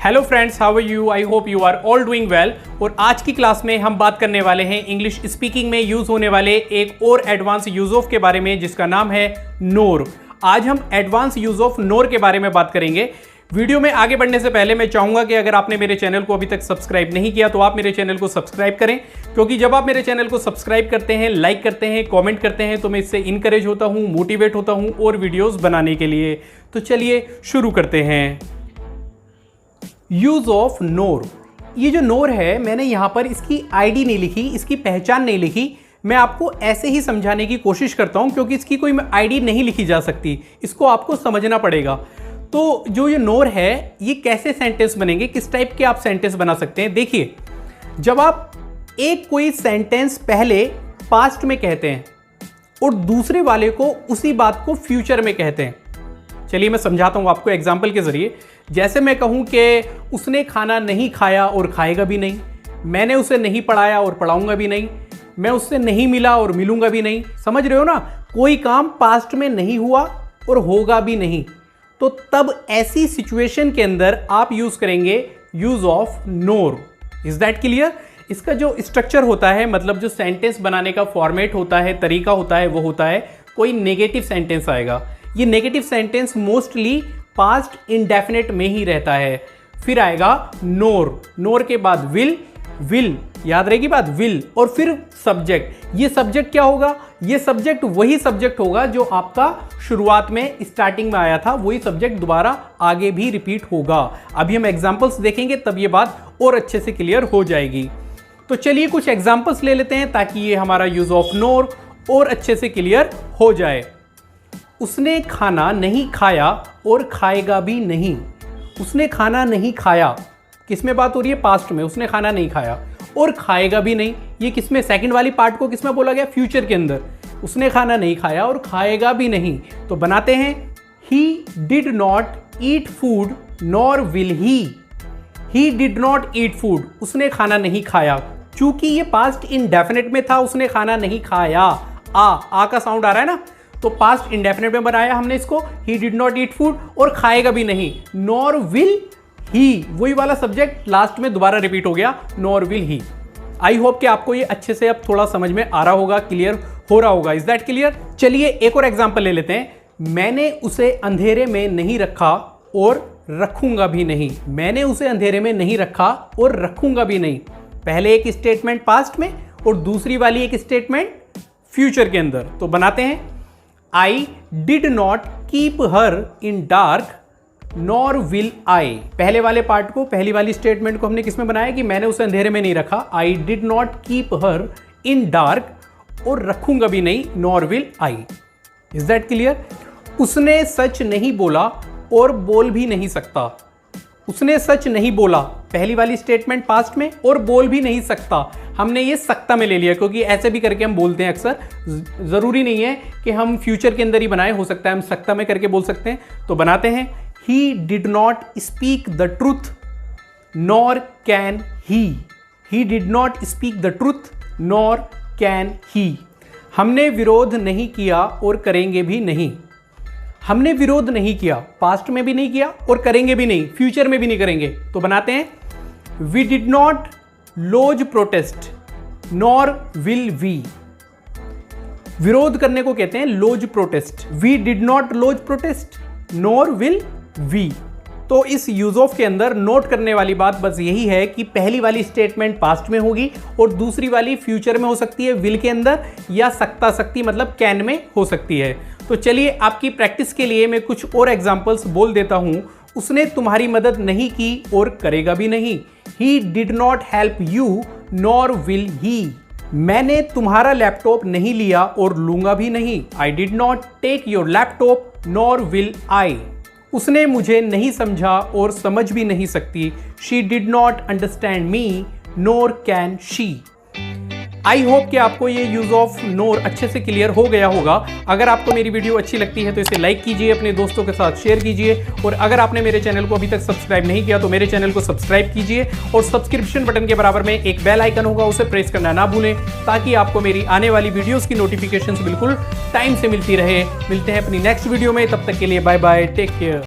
Hello friends, how are you? I hope you are all doing well. और आज की class में हम बात करने वाले हैं इंग्लिश स्पीकिंग में यूज होने वाले एक और एडवांस यूज ऑफ के बारे में, जिसका नाम है नोर। आज हम एडवांस यूज ऑफ नोर के बारे में बात करेंगे। वीडियो में आगे बढ़ने से पहले मैं चाहूंगा कि अगर आपने मेरे चैनल को अभी तक सब्सक्राइब नहीं किया तो आप मेरे चैनल को सब्सक्राइब करें, क्योंकि जब आप मेरे चैनल को सब्सक्राइब करते हैं, लाइक करते हैं, कमेंट करते हैं तो मैं इससे इनकरेज होता हूं, मोटिवेट होता हूं और वीडियोस बनाने के लिए। तो चलिए शुरू करते हैं। यूज ऑफ नोर। ये जो नोर है, मैंने यहां पर इसकी आईडी नहीं लिखी, इसकी पहचान नहीं लिखी। मैं आपको ऐसे ही समझाने की कोशिश करता हूं, क्योंकि इसकी कोई आईडी नहीं लिखी जा सकती, इसको आपको समझना पड़ेगा। तो जो ये नोर है, ये कैसे सेंटेंस बनेंगे, किस टाइप के आप सेंटेंस बना सकते हैं। देखिए, जब आप एक कोई सेंटेंस पहले पास्ट में कहते हैं और दूसरे वाले को उसी बात को फ्यूचर में कहते हैं। चलिए मैं समझाता हूं आपको एग्जाम्पल के जरिए। जैसे मैं कहूं कि उसने खाना नहीं खाया और खाएगा भी नहीं, मैंने उसे नहीं पढ़ाया और पढ़ाऊंगा भी नहीं, मैं उससे नहीं मिला और मिलूंगा भी नहीं। समझ रहे हो ना? कोई काम पास्ट में नहीं हुआ और होगा भी नहीं, तो तब ऐसी सिचुएशन के अंदर आप यूज करेंगे use of NOR. Is that clear? इसका जो स्ट्रक्चर होता है, मतलब जो सेंटेंस बनाने का फॉर्मेट होता है, तरीका होता है, वो होता है कोई नेगेटिव सेंटेंस आएगा। ये negative sentence mostly past indefinite में ही रहता है। फिर आएगा नोर, नोर के बाद विल, याद रहेगी बात, विल, और फिर सब्जेक्ट। ये सब्जेक्ट क्या होगा? ये सब्जेक्ट वही सब्जेक्ट होगा जो आपका शुरुआत में स्टार्टिंग में आया था, वही सब्जेक्ट दोबारा आगे भी रिपीट होगा। अभी हम एग्जांपल्स देखेंगे, तब ये बात और अच्छे से क्लियर हो जाएगी। तो चलिए कुछ एग्जांपल्स ले लेते हैं, ताकि ये हमारा यूज ऑफ नोर और अच्छे से क्लियर हो जाए। उसने खाना नहीं खाया और खाएगा भी नहीं। उसने खाना नहीं खाया, किसमें बात हो रही है? पास्ट में। उसने खाना नहीं खाया और खाएगा भी नहीं, ये किसमें? सेकंड वाली पार्ट को किसमें बोला गया? फ्यूचर के अंदर। उसने खाना नहीं खाया और खाएगा भी नहीं, तो बनाते हैं ही did not eat food nor will he. He did not eat food, उसने खाना नहीं खाया। चूंकि ये पास्ट इंडेफिनिट में था, उसने खाना नहीं खाया, आ का साउंड आ रहा है ना, तो पास्ट इंडेफिनिट में बनाया हमने इसको। ही डिड नॉट ईट फूड और खाएगा भी नहीं, नॉर विल ही, वही वाला सब्जेक्ट लास्ट में दोबारा रिपीट हो गया, nor will he. I hope कि आपको ये अच्छे से अब थोड़ा समझ में आ रहा होगा, क्लियर हो रहा होगा। Is that clear? चलिए एक और एग्जांपल ले लेते हैं। मैंने उसे अंधेरे में नहीं रखा और रखूंगा भी नहीं। मैंने उसे अंधेरे में नहीं रखा और रखूंगा भी नहीं। पहले एक स्टेटमेंट पास्ट में और दूसरी वाली एक स्टेटमेंट फ्यूचर के अंदर। तो बनाते हैं I did not keep her in dark nor will I। पहले वाले पार्ट को, पहली वाली स्टेटमेंट को हमने किसमें बनाया कि मैंने उसे अंधेरे में नहीं रखा। I did not keep her in dark और रखूंगा भी नहीं, nor will I। Is that clear? उसने सच नहीं बोला और बोल भी नहीं सकता। उसने सच नहीं बोला, पहली वाली स्टेटमेंट पास्ट में, और बोल भी नहीं सकता। हमने ये सकता में ले लिया, क्योंकि ऐसे भी करके हम बोलते हैं अक्सर। जरूरी नहीं है कि हम फ्यूचर के अंदर ही बनाए, हो सकता है हम सकता में करके बोल सकते हैं। तो बनाते हैं ही did not speak the truth nor can he. He did not speak the truth nor can he. हमने विरोध नहीं किया और करेंगे भी नहीं। हमने विरोध नहीं किया, पास्ट में भी नहीं किया और करेंगे भी नहीं, फ्यूचर में भी नहीं करेंगे। तो बनाते हैं we did not lodge protest nor will we. विरोध करने को कहते हैं lodge protest. We did not lodge protest nor will we. तो इस यूज ऑफ के अंदर नोट करने वाली बात बस यही है कि पहली वाली स्टेटमेंट पास्ट में होगी और दूसरी वाली फ्यूचर में हो सकती है, विल के अंदर, या सकता सकती मतलब कैन में हो सकती है। तो चलिए आपकी प्रैक्टिस के लिए मैं कुछ और एग्जांपल्स बोल देता हूं। उसने तुम्हारी मदद नहीं की और करेगा भी नहीं। He did not help you nor will he. मैंने तुम्हारा लैपटॉप नहीं लिया और लूंगा भी नहीं। I did not take your laptop nor will I. उसने मुझे नहीं समझा और समझ भी नहीं सकती। She did not understand me nor can she. I hope कि आपको ये यूज ऑफ नोर अच्छे से क्लियर हो गया होगा। अगर आपको मेरी वीडियो अच्छी लगती है तो इसे लाइक कीजिए, अपने दोस्तों के साथ शेयर कीजिए, और अगर आपने मेरे चैनल को अभी तक सब्सक्राइब नहीं किया तो मेरे चैनल को सब्सक्राइब कीजिए, और सब्सक्रिप्शन बटन के बराबर में एक बेल आइकन होगा, उसे प्रेस करना ना भूलें, ताकि आपको मेरी आने वाली वीडियोस की नोटिफिकेशंस बिल्कुल टाइम से मिलती रहे। मिलते हैं अपनी नेक्स्ट वीडियो में, तब तक के लिए बाय बाय, टेक केयर।